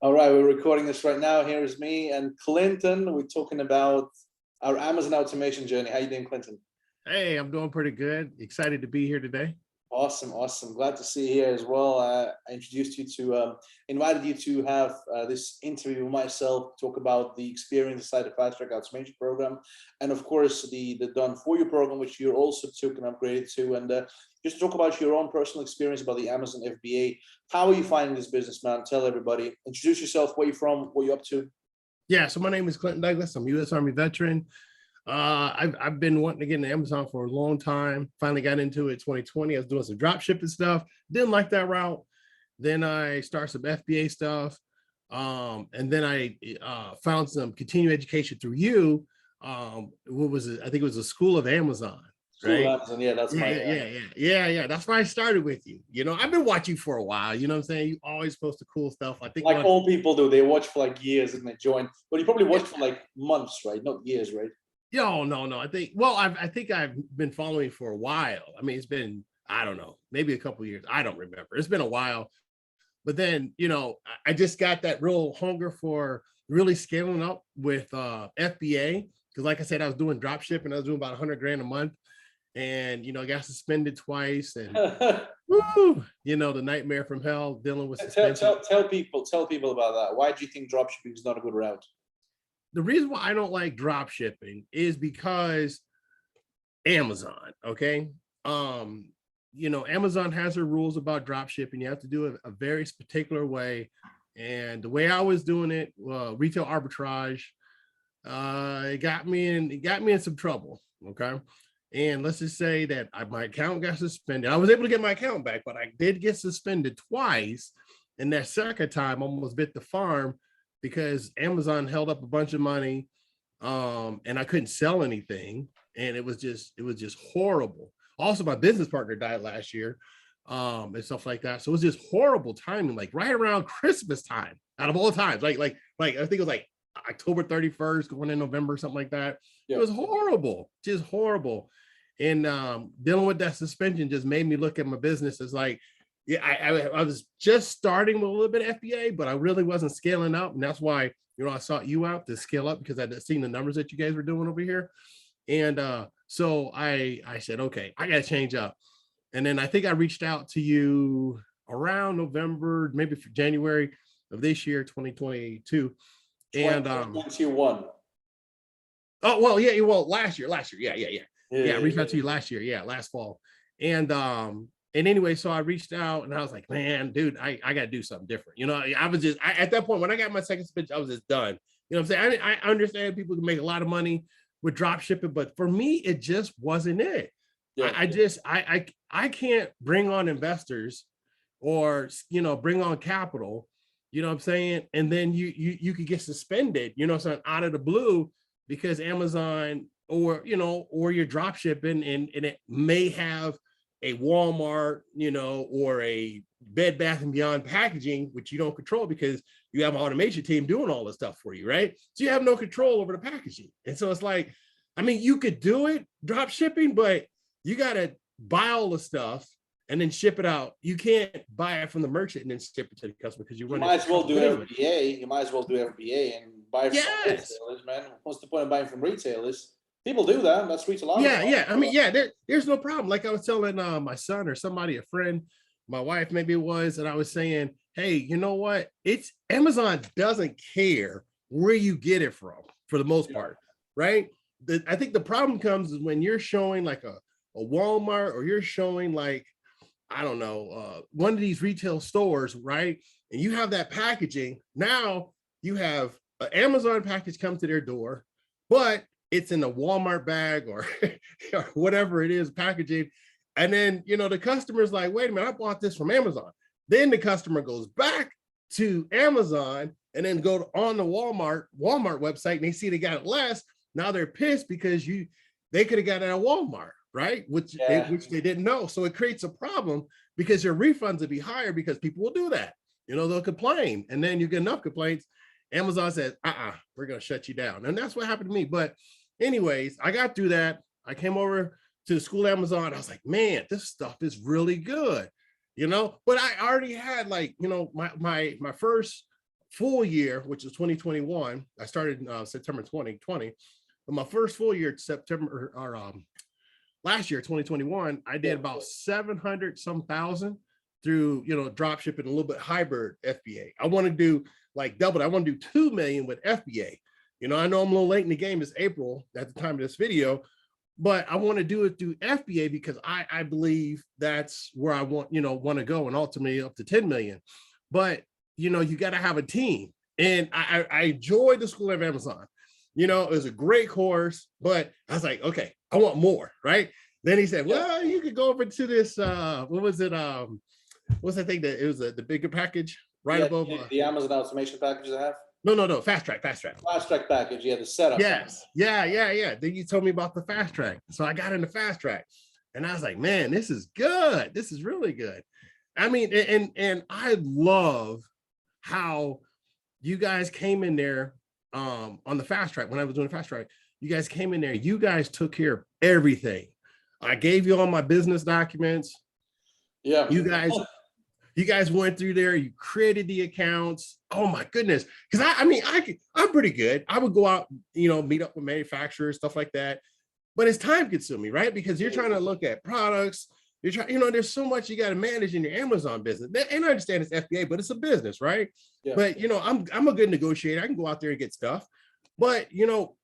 All right, we're recording this right now. Here is me and Clinton. We're talking about our Amazon automation journey. How you doing, Clinton? Hey, I'm doing pretty good. Excited to be here today. Awesome, awesome. Glad to see you here as well. I introduced you to, invited you to have this interview with myself, talk about the experience inside the Fast Track Automation Program, and of course the Done For You program, which you also took and upgraded to, and just talk about your own personal experience about the Amazon FBA. How are you finding this business, man? Tell everybody. Introduce yourself. Where you from? What you up to? Yeah, so my name is Clinton Douglas. I'm a U.S. Army veteran. I've been wanting to get into Amazon for a long time. Finally got into it 2020. I was doing some drop shipping stuff. Didn't like that route. Then I started some FBA stuff. And then I found some continuing education through you. What was it? I think it was the School of Amazon. Right? Amazon, yeah, that's yeah. That's why I started with you. You know, I've been watching you for a while. You know what I'm saying? You always post the cool stuff. I think like all people do. They watch for like years and they join. But you probably watched for like months, right? Not years, right? Yo, no. I think I've been following for a while. I mean, it's been, I don't know, maybe a couple of years. I don't remember. It's been a while. But then, you know, I just got that real hunger for really scaling up with FBA. Because like I said, I was doing drop shipping. I was doing about 100 grand a month. And, you know, I got suspended twice. And, woo, you know, the nightmare from hell dealing with suspension. Tell people about that. Why do you think drop shipping is not a good route? The reason why I don't like drop shipping is because Amazon, okay? You know, Amazon has their rules about drop shipping. You have to do it a very particular way. And the way I was doing it, retail arbitrage, it got me in some trouble, okay? And let's just say that my account got suspended. I was able to get my account back, but I did get suspended twice. And that second time almost bit the farm because Amazon held up a bunch of money and I couldn't sell anything. And it was just horrible. Also, my business partner died last year and stuff like that. So it was just horrible timing, like right around Christmas time, out of all times. Like I think it was like October 31st, going in November, something like that. Yeah. It was horrible, just horrible. And dealing with that suspension just made me look at my business as like, yeah, I was just starting with a little bit of FBA, but I really wasn't scaling up. And that's why, you know, I sought you out to scale up because I'd seen the numbers that you guys were doing over here. And so I said, okay, I got to change up. And then I think I reached out to you around November, maybe January of this year, 2022. And 2021. Oh, well, yeah, well, last year. Yeah, I reached out to you last year. Yeah, last fall. And anyway, so I reached out and I was like, man, dude, I got to do something different. You know, I was just, at that point, when I got my second suspension, I was just done. You know what I'm saying? I understand people can make a lot of money with drop shipping, but for me, it just wasn't it. Yeah. I can't bring on investors or, you know, bring on capital, you know what I'm saying? And then you could get suspended, you know, so out of the blue because Amazon or, you know, or you're drop shipping and it may have a Walmart, you know, or a Bed Bath & Beyond packaging, which you don't control because you have an automation team doing all this stuff for you, right? So you have no control over the packaging. And so it's like, I mean, you could do it, drop shipping, but you got to buy all the stuff and then ship it out. You can't buy it from the merchant and then ship it to the customer because you might as well do FBA. You might as well do FBA and buy from retailers, man. What's the point of buying from retailers? People do that. That's retail. Yeah. I mean, yeah, there's no problem. Like I was telling my son or somebody, a friend, my wife, maybe it was, and I was saying, hey, you know what? It's Amazon doesn't care where you get it from for the most part, right? I think the problem comes is when you're showing like a Walmart or you're showing like, I don't know, one of these retail stores, right? And you have that packaging. Now you have an Amazon package come to their door, but it's in a Walmart bag or whatever it is packaging. And then, you know, the customer's like, wait a minute, I bought this from Amazon. Then the customer goes back to Amazon and then go on the Walmart website and they see they got it less. Now they're pissed because they could have got it at Walmart, right? Which they didn't know. So it creates a problem because your refunds will be higher because people will do that. You know, they'll complain. And then you get enough complaints. Amazon says, we're going to shut you down. And that's what happened to me. But anyways, I got through that. I came over to the School of Amazon. I was like, man, this stuff is really good, you know, but I already had like, you know, my first full year, which is 2021, I started in September 2020, but my first full year, September or last year, 2021, I did about 700 some thousand through, drop shipping, a little bit hybrid FBA. I want to do like double. I want to do 2 million with FBA. I know I'm a little late in the game. It's April at the time of this video, but I want to do it through FBA because I believe that's where I want to go, and ultimately up to 10 million. But you got to have a team, and I enjoyed the School of Amazon. It was a great course, but I was like, okay, I want more, right? Then he said, well, you could go over to this, what was it? What's that thing that it was the bigger package right above the Amazon automation packages I have? No, fast track Package. Yeah, the setup. Yes. Yeah. Then you told me about the fast track. So I got into fast track, and I was like, man, this is good. This is really good. I mean, and I love how you guys came in there on the fast track. When I was doing the fast track, you guys came in there, you guys took care of everything. I gave you all my business documents. Yeah. You guys went through there, you created the accounts. Oh my goodness. Because I'm pretty good. I would go out, meet up with manufacturers, stuff like that. But it's time consuming, right? Because you're trying to look at products. You're trying, there's so much you got to manage in your Amazon business. And I understand it's FBA, but it's a business, right? Yeah. But I'm a good negotiator. I can go out there and get stuff. But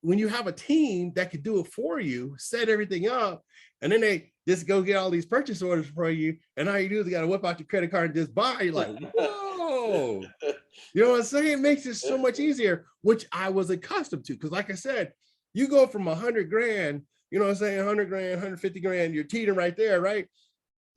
when you have a team that could do it for you, set everything up, and then they just go get all these purchase orders for you, and all you do is you got to whip out your credit card and just buy. You're like, whoa, you know what I'm saying? It makes it so much easier, which I was accustomed to. Because like I said, you go from 100 grand, 100 grand, 150 grand, you're teetering right there, right?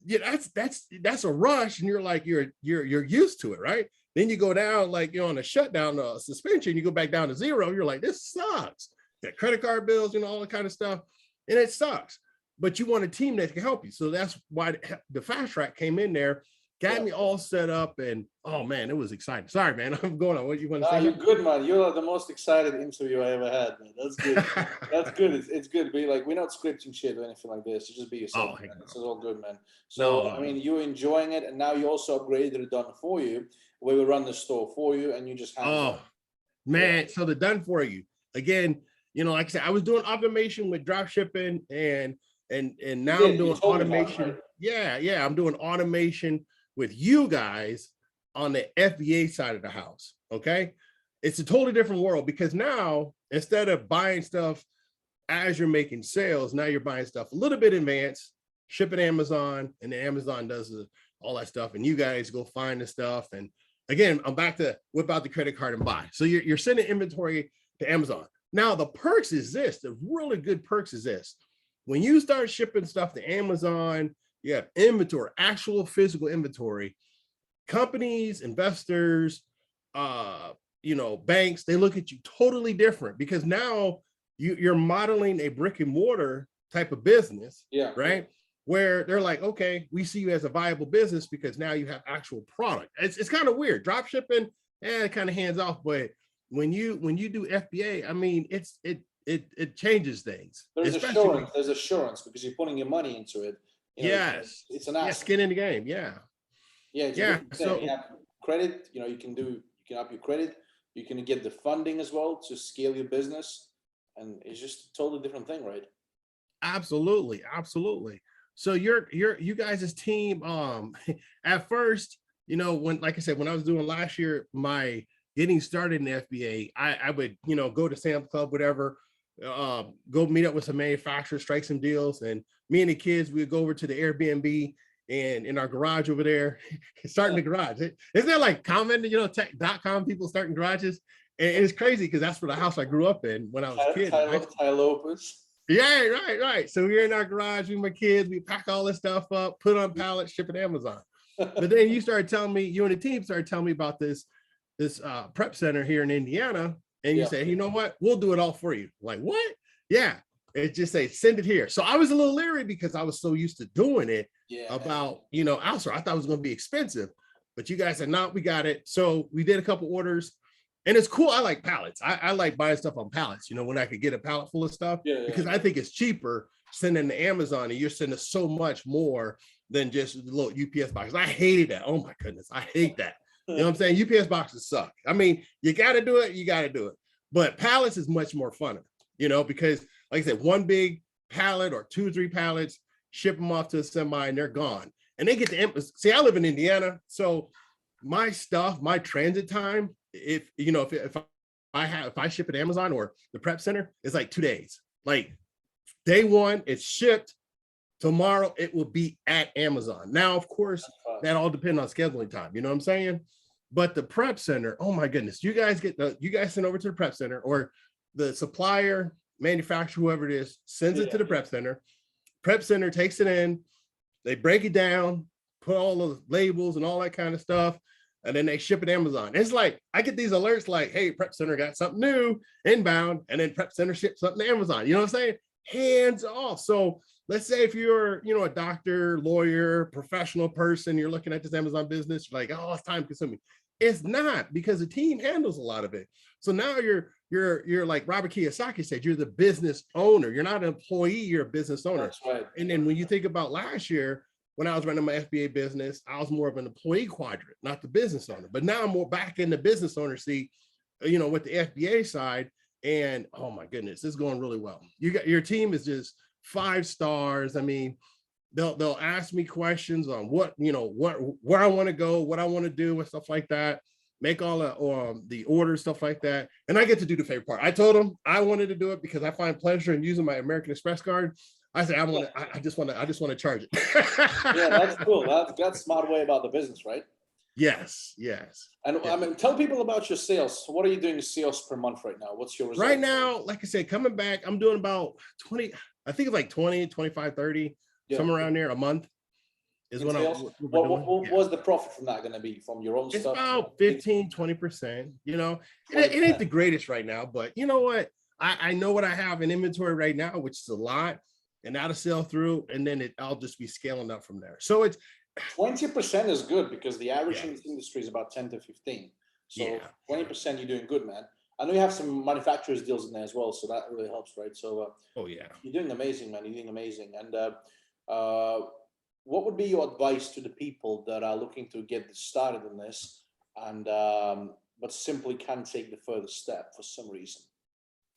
Yeah, that's a rush, and you're like you're used to it, right? Then you go down like on a shutdown, suspension, you go back down to zero. You're like, this sucks. Got credit card bills, all that kind of stuff, and it sucks. But you want a team that can help you. So that's why the fast track came in there, got me all set up, and oh man, it was exciting. Sorry, man, I'm going on. What you want to say? You're good, man. You're the most excited interview I ever had, man. That's good. That's good. It's good. Be like, we're not scripting shit or anything like this. You just be yourself. This is all good, man. So I mean, you're enjoying it, and now you also upgraded it done for you. We will run the store for you, and you just have man. So the done for you again. Like I said, I was doing automation with drop shipping, and now I'm doing automation. Yeah, I'm doing automation with you guys on the FBA side of the house. Okay, it's a totally different world because now instead of buying stuff as you're making sales, now you're buying stuff a little bit in advance, ship it Amazon, and then Amazon does all that stuff, and you guys go find the stuff. And again, I'm back to whip out the credit card and buy. So you're sending inventory to Amazon. Now the perks is this, the really good perks is this. When you start shipping stuff to Amazon, you have inventory, actual physical inventory. Companies, investors, banks, they look at you totally different because now you're modeling a brick and mortar type of business, right? Where they're like, okay, we see you as a viable business because now you have actual product. It's kind of weird. Drop shipping, it kind of hands off, but when you do FBA, I mean, it changes things. There's assurance. There's assurance because you're putting your money into it. Yes, it's an asset. Yeah, skin in the game. Yeah. So you have credit. You can up your credit. You can get the funding as well to scale your business, and it's just a totally different thing, right? Absolutely. So you guys' team. At first, when like I said, when I was doing last year, my getting started in the FBA, I would go to Sam's Club, whatever. Go meet up with some manufacturers, strike some deals, and me and the kids we would go over to the Airbnb and in our garage over there, starting the garage. Isn't that like common, tech.com people starting garages? And it's crazy because that's where the house I grew up in when I was a kid. Ty Lopez. Yeah, right. So we're in our garage with my kids. We pack all this stuff up, put it on pallets, ship it to Amazon. But then you started telling me, you and the team started telling me about this prep center here in Indiana. And you say, you know what? We'll do it all for you. Like, what? Yeah. It just say, send it here. So I was a little leery because I was so used to doing it outsource. I thought it was going to be expensive, but you guys said, no, we got it. So we did a couple orders and it's cool. I like pallets. I like buying stuff on pallets, when I could get a pallet full of stuff because I think it's cheaper sending to Amazon and you're sending so much more than just a little UPS box. I hated that. Oh my goodness. I hate that. You know what I'm saying? UPS boxes suck. I mean, you got to do it. You got to do it. But pallets is much more funner, because like I said, one big pallet or 2 or 3 pallets, ship them off to a semi and they're gone. And they get to see, I live in Indiana. So my stuff, my transit time, if I ship at Amazon or the prep center, it's like 2 days. Like day one, it's shipped. Tomorrow it will be at Amazon. Now, of course, that all depends on scheduling time. You know what I'm saying? But the prep center, oh my goodness, you guys send over to the prep center, or the supplier, manufacturer, whoever it is, sends it to the prep center. Prep center takes it in, they break it down, put all the labels and all that kind of stuff, and then they ship it Amazon. It's like I get these alerts like, hey, prep center got something new inbound, and then prep center ships something to Amazon. You know what I'm saying? Hands off. So let's say if you're, a doctor, lawyer, professional person, you're looking at this Amazon business, you're like, oh, it's time consuming. It's not, because the team handles a lot of it. So now you're like Robert Kiyosaki said, you're the business owner. You're not an employee, you're a business owner. That's right. And then when you think about last year, when I was running my FBA business, I was more of an employee quadrant, not the business owner. But now I'm more back in the business owner seat, with the FBA side. And oh my goodness, it's going really well. Your team is just 5 stars. I mean, they'll ask me questions on where I want to go, what I want to do, and stuff like that. Make all the orders, stuff like that. And I get to do the favorite part. I told them I wanted to do it because I find pleasure in using my American Express card. I said I just want to charge it. Yeah, that's cool. That's a smart way about the business, right? Yes. And yeah. I mean, tell people about your sales. So what are you doing sales per month right now? What's your result? Right now, like I said, coming back, I'm doing about 20, I think it's like 20, 25, 30, somewhere around there a month is what what was the profit from that going to be from your own it's stuff? About 15, 20%, it ain't the greatest right now, but you know what? I know what I have in inventory right now, which is a lot, and that'll sell through, and then I'll just be scaling up from there. So it's 20% is good, because the average in this industry is about 10 to 15. So 20%, you're doing good, man. I know you have some manufacturers deals in there as well, so that really helps, right? So you're doing amazing, man. You're doing amazing. And what would be your advice to the people that are looking to get started in this, and but simply can't take the further step for some reason?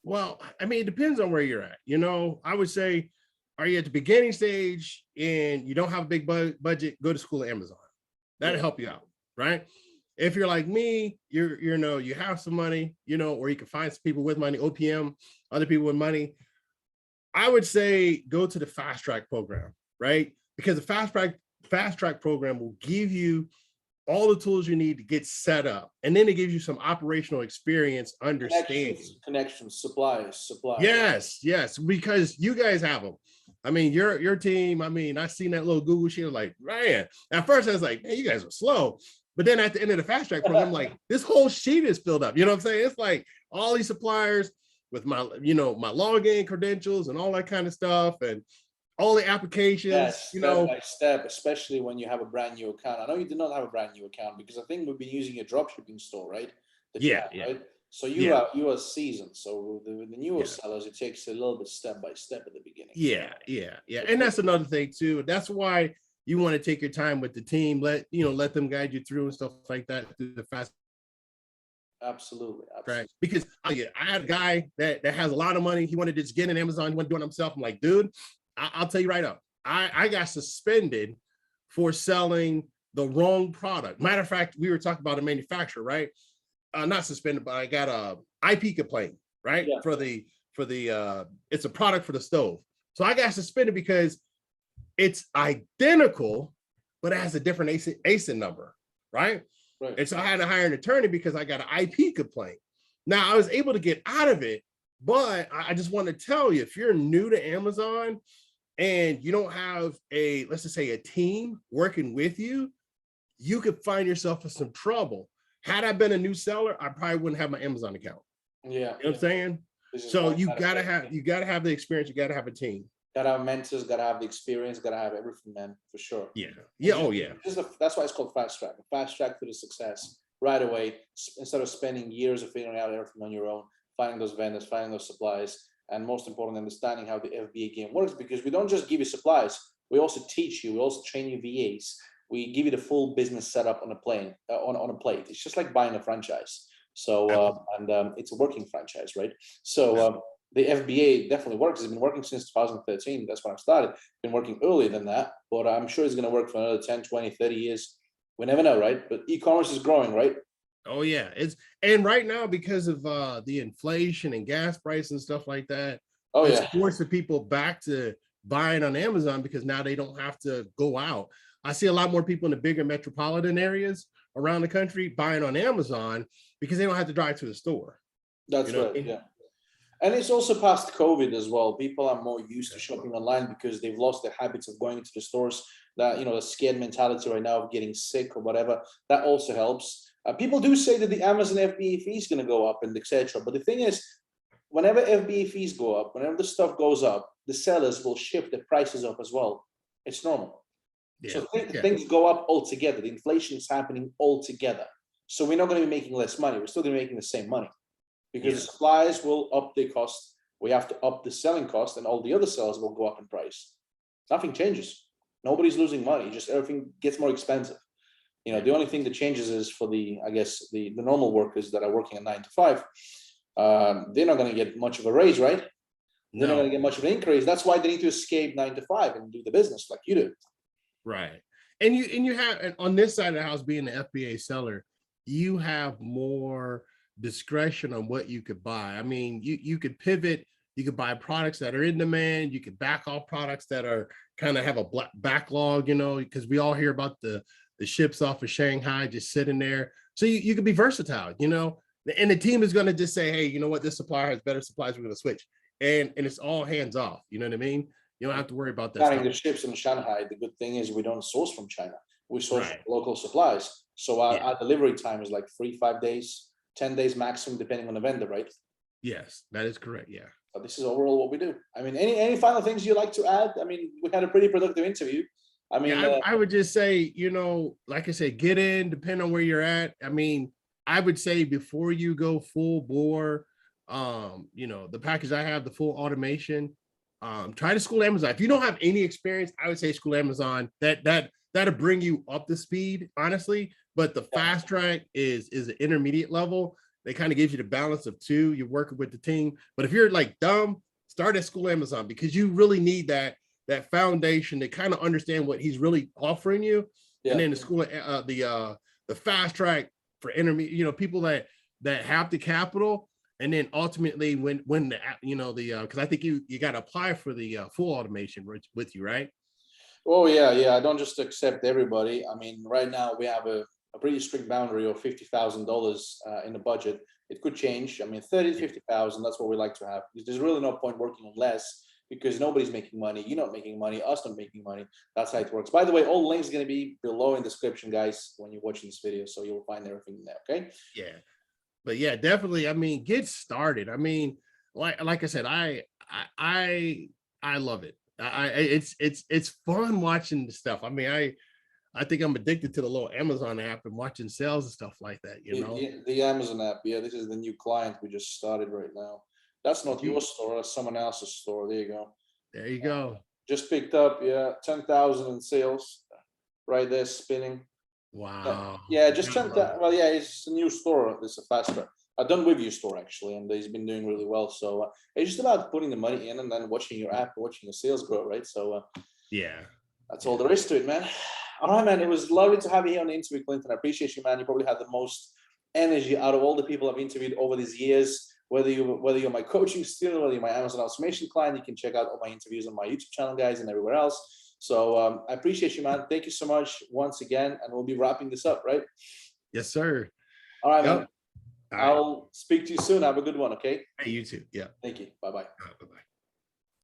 Well, I mean, it depends on where you're at. I would say, are you at the beginning stage and you don't have a big budget, go to school at Amazon. That'll help you out, right? If you're like me, you have some money, or you can find some people with money, OPM, other people with money. I would say go to the fast track program, right? Because the fast track program will give you all the tools you need to get set up, and then it gives you some operational experience, understanding connections, supplies. Yes, because you guys have them. I mean, your team. I mean, I seen that little Google sheet. Like, man, at first I was like, man, you guys are slow. But then at the end of the fast track program, like, this whole sheet is filled up. You know what I'm saying? It's like all these suppliers with my, my login credentials and all that kind of stuff, and all the applications, step by step, especially when you have a brand new account. I know you do not have a brand new account, because I think we've been using a dropshipping store, right? Right? So you are seasoned. So the newer sellers, it takes a little bit step by step at the beginning. Yeah. And that's another thing too. That's why you want to take your time with the team. Let them guide you through and stuff like that through the fast. Absolutely. Right. Because I had a guy that has a lot of money. He wanted to just get in Amazon. He wanted to do it himself. I'm like, dude, I'll tell you right up. I got suspended for selling the wrong product. Matter of fact, we were talking about a manufacturer, right? Not suspended, but I got a IP complaint, right? Yeah. For the it's a product for the stove. So I got suspended because it's identical, but it has a different ASIN number, right? And so I had to hire an attorney because I got an IP complaint. Now I was able to get out of it, but I just want to tell you, if you're new to Amazon and you don't have let's just say a team working with you, you could find yourself in some trouble. Had I been a new seller, I probably wouldn't have my Amazon account. Yeah. You know what I'm saying? So you gotta have the experience, you gotta have a team. Gotta have mentors, gotta have the experience, gotta have everything, man, for sure. Yeah. Oh yeah. That's why it's called fast track. A fast track to the success right away, instead of spending years of figuring out everything on your own, finding those vendors, finding those supplies, and most importantly, understanding how the FBA game works, because we don't just give you supplies, we also teach you, we also train you VAs. we give you the full business setup on a plane, on a plate. It's just like buying a franchise. So, it's a working franchise, right? So, the FBA definitely works. It's been working since 2013. That's when I started. Been working earlier than that, but I'm sure it's going to work for another 10, 20, 30 years. We never know, right? But e-commerce is growing, right? Oh yeah, and right now because of the inflation and gas price and stuff like that, Oh it's yeah, forcing people back to buying on Amazon because now they don't have to go out. I see a lot more people in the bigger metropolitan areas around the country buying on Amazon because they don't have to drive to the store. that's You know what right. I mean? Yeah. And it's also past COVID as well. People are more used to shopping online because they've lost their habits of going into the stores. That, the scared mentality right now of getting sick or whatever, that also helps. People do say that the Amazon FBA fee is going to go up and etc. But the thing is, whenever FBA fees go up, whenever the stuff goes up, the sellers will shift the prices up as well. It's normal. Yeah, So yeah, things go up altogether. The inflation is happening altogether. So we're not going to be making less money. We're still going to be making the same money because yeah. the suppliers will up their cost. We have to up the selling cost, and all the other sellers will go up in price. Nothing changes. Nobody's losing money. Just everything gets more expensive. The only thing that changes is for I guess the normal workers that are working a 9 to 5. They're not going to get much of a raise, right? They're not going No, to get much of an increase. That's why they need to escape 9 to 5 and do the business like you do. right. And you have, and on this side of the house, being the FBA seller, you have more discretion on what you could buy. I mean, you could pivot, you could buy products that are in demand, you could back off products that are kind of have a backlog, because we all hear about the ships off of Shanghai just sitting there. So you could be versatile, and the team is going to just say, hey, you know what, this supplier has better supplies, we're going to switch. And it's all hands off, you know what I mean? You don't have to worry about that Carrying stuff. the ships in Shanghai, the good thing is we don't source from China. We source from Right. local supplies. So our, Yeah. our delivery time is like 3-5 days, 10 days maximum, depending on the vendor, right? Yes, that is correct. Yeah. So this is overall what we do. I mean, any final things you'd like to add? I mean, we had a pretty productive interview. I mean, Yeah, I would just say, like I said, get in, depending on where you're at. I mean, I would say before you go full bore, the package I have, the full automation, try to school Amazon. If you don't have any experience, I would say school Amazon. That'll bring you up to speed, honestly. But the fast track is an intermediate level. They kind of gives you the balance of two. You're working with the team. But if you're like dumb, start at school Amazon because you really need that foundation to kind of understand what he's really offering you. yeah. And then the school, the fast track for intermediate, people that have the capital. And then ultimately when because I think you got to apply for the full automation with you, right? Oh yeah. I don't just accept everybody. I mean, right now we have a pretty strict boundary of $50,000 in the budget. It could change. I mean, 30 to 50,000. That's what we like to have. There's really no point working on less because nobody's making money. You're not making money. Us not making money. That's how it works. By the way, all links are going to be below in the description, guys, when you're watching this video, so you'll find everything there. Okay. Yeah, but yeah, definitely. I mean, get started. I mean, like I said, I love it. It's fun watching the stuff. I mean, I think I'm addicted to the little Amazon app and watching sales and stuff like that. The Amazon app. Yeah, this is the new client we just started right now. That's not your store. That's someone else's store. There you go. There you go. Just picked up, 10,000 in sales right there spinning. Wow. Yeah, just 10,000. Well, yeah, it's a new store. It's a faster. I've done with your store actually, and he's been doing really well. So it's just about putting the money in and then watching your app, watching your sales grow, right? So yeah, that's all there is to it, man. All right, man. It was lovely to have you here on the interview, Clinton. I appreciate you, man. You probably had the most energy out of all the people I've interviewed over these years. Whether you're my coaching student, whether you're my Amazon automation client, you can check out all my interviews on my YouTube channel, guys, and everywhere else. So I appreciate you, man. Thank you so much once again, and we'll be wrapping this up, right? Yes, sir. All right, man. All right. I'll speak to you soon. Have a good one, okay? Hey, you too. Yeah. Thank you. Bye-bye. Bye-bye.